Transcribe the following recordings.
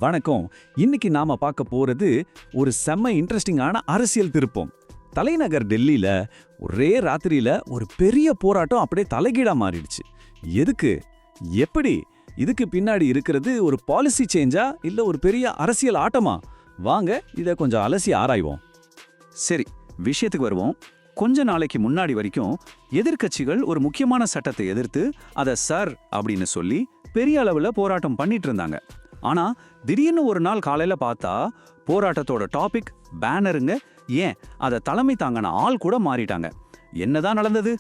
வணக்கம். இன்னைக்கு நாம பார்க்க போறது ஒரு செம்ம இன்ட்ரெஸ்டிங்கான அரசியல் திருப்பம். தலைநகர் டெல்லியில ஒரே ராத்திரியில ஒரு பெரிய போராட்டம் அப்படியே தலைகீழா மாறிடுச்சு. எதுக்கு? எப்படி? இதுக்கு பின்னாடி இருக்கிறது ஒரு பாலிசி சேஞ்சா இல்ல ஒரு பெரிய அரசியல் ஆட்டமா? வாங்க இத கொஞ்சம் அலசி ஆராய்வோம். சரி, விஷயத்துக்கு வருவோம். கொஞ்ச நாளைக்கு முன்னாடி வரைக்கும் எதிர்க்கட்சிகள் ஒரு முக்கியமான சட்டத்தை எதிர்த்து அதை சார் அப்படின்னு சொல்லி பெரிய அளவுல போராட்டம் பண்ணிட்டு இருந்தாங்க. ஆனா திடீர்னு ஒரு நாள் காலையில பார்த்தா போராட்டத்தோட டாபிக் பேனருங்க, ஏன் அதை தலைமை தாங்கின ஆள் கூட மாறிட்டாங்க. என்னதான் நடந்தது?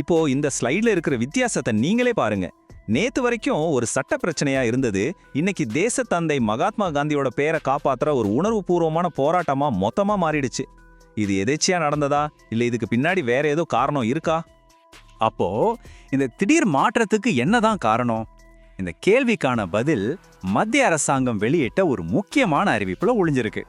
இப்போ இந்த ஸ்லைட்ல இருக்கிற வித்தியாசத்தை நீங்களே பாருங்க. நேத்து வரைக்கும் ஒரு சட்ட பிரச்சனையா இருந்தது, இன்னைக்கு தேச தந்தை மகாத்மா காந்தியோட பேரை காப்பாத்துற ஒரு உணர்வுபூர்வமான போராட்டமா மொத்தமா மாறிடுச்சு. இது எதேச்சியா நடந்ததா இல்ல இதுக்கு பின்னாடி வேற ஏதோ காரணம் இருக்கா? அப்போ இந்த திடீர் மாற்றத்துக்கு என்னதான் காரணம்? இந்த கேள்விக்கான பதில் மத்திய அரசாங்கம் வெளியிட்ட ஒரு முக்கியமான அறிவிப்புல ஒளிஞ்சிருக்கு.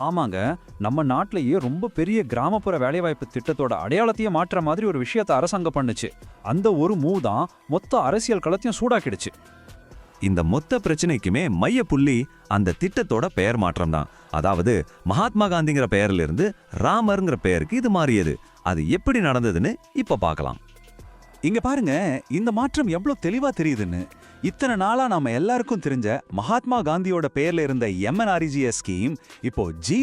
ஆமாங்க, நம்ம நாட்டிலேயே ரொம்ப பெரிய கிராமப்புற வேலைவாய்ப்பு திட்டத்தோட அடையாளத்தையே மாற்ற மாதிரி ஒரு விஷயத்தை அரசாங்கம் பண்ணுச்சு. அந்த ஒரு மூவ் தான் மொத்த அரசியல் களத்தையும் சூடாக்கிடுச்சு. இந்த மொத்த பிரச்சனைக்குமே மைய புள்ளி அந்த திட்டத்தோட பெயர் மாற்றம் தான். அதாவது மகாத்மா காந்திங்கிற பெயர்ல இருந்து ராமர்ங்கிற பெயருக்கு இது மாறியது. அது எப்படி நடந்ததுன்னு இப்ப பார்க்கலாம். இங்க பாருங்க, இந்த மாற்றம் எவ்வளவு தெளிவா தெரியுதுன்னு. இத்தனை நாளா நாம எல்லாருக்கும் தெரிஞ்ச மகாத்மா காந்தியோட பெயர்ல இருந்த MNREGA ஸ்கீம் இப்போ ஜி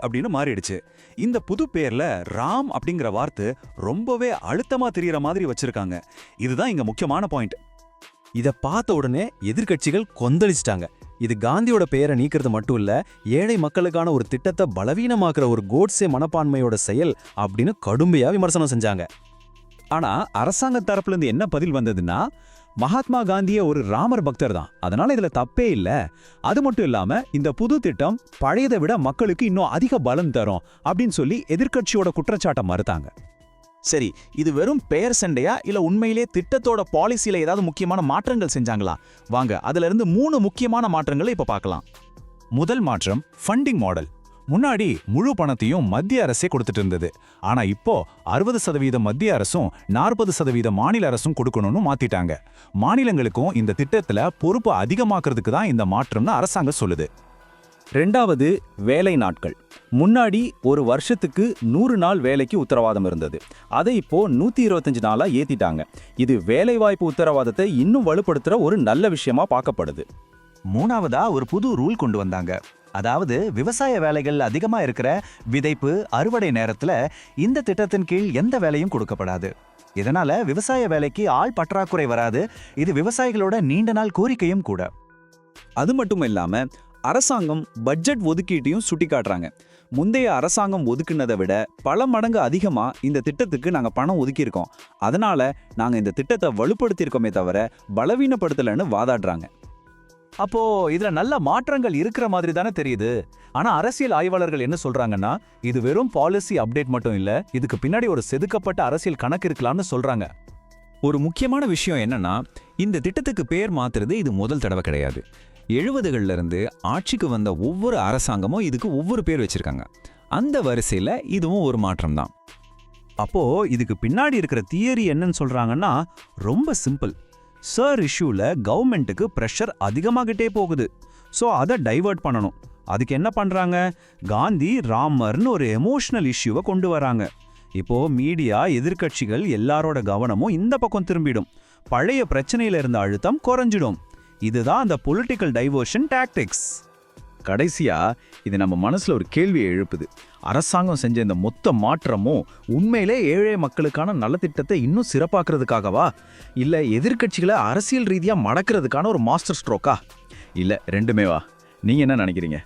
அப்படின்னு மாறிடுச்சு. இந்த புது பேர்ல ராம் அப்படிங்கிற வார்த்தை ரொம்பவே அழுத்தமா தெரியற மாதிரி வச்சிருக்காங்க. இதுதான் இங்க முக்கியமான பாயிண்ட். இத பார்த்த உடனே எதிர்க்கட்சிகள் கொந்தளிச்சிட்டாங்க. இது காந்தியோட பெயரை நீக்கிறது மட்டும் இல்ல, ஏழை மக்களுக்கான ஒரு திட்டத்தை பலவீனமாக்குற ஒரு கோட்ஸே மனப்பான்மையோட செயல் அப்படின்னு கடுமையா விமர்சனம் செஞ்சாங்க. ஆனா அரசாங்க தரப்புல இருந்து என்ன பதில் வந்ததுன்னா, மகாத்மா காந்திய ஒரு ராமர் பக்தர் தான், அதனால இதுல தப்பே இல்ல. அது மட்டும் இல்லாம இந்த புது திட்டம் பழையதை விட மக்களுக்கு இன்னும் அதிக பலம் தரும் அப்படின்னு சொல்லி எதிர்க்கட்சியோட குற்றச்சாட்டை மறுத்தாங்க. சரி, இது வெறும் பெயர் சண்டையா இல்ல உண்மையிலே திட்டத்தோட பாலிசியில ஏதாவது முக்கியமான மாற்றங்கள் செஞ்சாங்களா? வாங்க அதுல இருந்து 3 முக்கியமான மாற்றங்களை இப்ப பார்க்கலாம். முதல் மாற்றம் ஃபண்டிங் மாடல். முன்னாடி முழு பணத்தையும் மத்திய அரசே கொடுத்துட்டு இருந்தது. ஆனா இப்போ 60% மத்திய அரசும் 40% மாநில அரசும் கொடுக்கணும்னு மாத்திட்டாங்க. மாநிலங்களுக்கும் இந்த திட்டத்துல பொறுப்பு அதிகமாக்குறதுக்கு தான் இந்த மாற்றம்னு அரசாங்கம் சொல்லுது. ரெண்டாவது, வேலை நாட்கள். முன்னாடி ஒரு வருஷத்துக்கு 100 நாள் வேலைக்கு உத்தரவாதம் இருந்தது. அதை இப்போ 125 நாளா ஏத்திட்டாங்க. இது வேலைவாய்ப்பு உத்தரவாதத்தை இன்னும் வலுப்படுத்துற ஒரு நல்ல விஷயமா பார்க்கப்படுது. மூணாவதா ஒரு புது ரூல் கொண்டு வந்தாங்க. அதாவது விவசாய வேலைகள் அதிகமா இருக்கிற விதைப்பு, அறுவடை நேரத்துல இந்த திட்டத்தின் கீழ் எந்த வேலையும் கொடுக்கப்படாது. இதனால விவசாய வேலைக்கு ஆள் பற்றாக்குறை வராது. இது விவசாயிகளோட நீண்ட நாள் கோரிக்கையும் கூட. அது மட்டும் இல்லாம அரசாங்கம் பட்ஜெட் ஒதுக்கீட்டையும் சுட்டிக்காட்டுறாங்க. முந்தைய அரசாங்கம் ஒதுக்குனதை விட பல மடங்கு அதிகமா இந்த திட்டத்துக்கு நாங்க பணம் ஒதுக்கியிருக்கோம். அதனால நாங்க இந்த திட்டத்தை வலுப்படுத்தியிருக்கோமே தவிர பலவீனப்படுத்தலன்னு வாதாடுறாங்க. அப்போ இதுல நல்ல மாற்றங்கள் இருக்கிற மாதிரி தானே தெரியுது. ஆனா அரசியல் ஆய்வாளர்கள் என்ன சொல்றாங்கன்னா, இது வெறும் பாலிசி அப்டேட் மட்டும் இல்ல, இதுக்கு பின்னாடி ஒரு செதுக்கப்பட்ட அரசியல் கணக்கு இருக்கலாம்னு சொல்றாங்க. ஒரு முக்கியமான விஷயம் என்னன்னா, இந்த திட்டத்துக்கு பேர் மாத்துறது இது முதல் தடவை கிடையாது. 70கள்ல இருந்து ஆட்சிக்கு வந்த ஒவ்வொரு அரசாங்கமும் இதுக்கு ஒவ்வொரு பேர் வச்சிருக்காங்க. அந்த வரிசையில இதுவும் ஒரு மாற்றம் தான். அப்போ இதுக்கு பின்னாடி இருக்கிற தியரி என்னன்னு சொல்றாங்கன்னா, ரொம்ப சிம்பிள். சர் இஷ்யூல கவர்மெண்ட்டுக்கு பிரஷர் அதிகமாகிட்டே போகுது. ஸோ அதை டைவர்ட் பண்ணணும். அதுக்கு என்ன பண்றாங்க? காந்தி ராமர்னு ஒரு எமோஷனல் இஷ்யூவை கொண்டு வராங்க. இப்போ மீடியா, எதிர்க்கட்சிகள் எல்லாரோட கவனமும் இந்த பக்கம் திரும்பிடும். பழைய பிரச்சனையில இருந்த அழுத்தம் குறைஞ்சிடும். இதுதான் அந்த பொலிட்டிக்கல் டைவர்ஷன் டாக்டிக்ஸ். கடைசியா இது நம்ம மனசுல ஒரு கேள்வியை எழுப்புது. அரசாங்கம் செஞ்ச இந்த மொத்த மாற்றமும் உண்மையிலே ஏழை மக்களுக்கான நலத்திட்டத்தை இன்னும் சிறப்பாக்குறதுக்காகவா, இல்ல எதிர்க்கட்சிகளை அரசியல் ரீதியா மடக்கிறதுக்கான ஒரு மாஸ்டர் ஸ்ட்ரோக்கா? இல்ல ரெண்டுமேவா? நீங்க என்ன நினைக்கிறீங்க?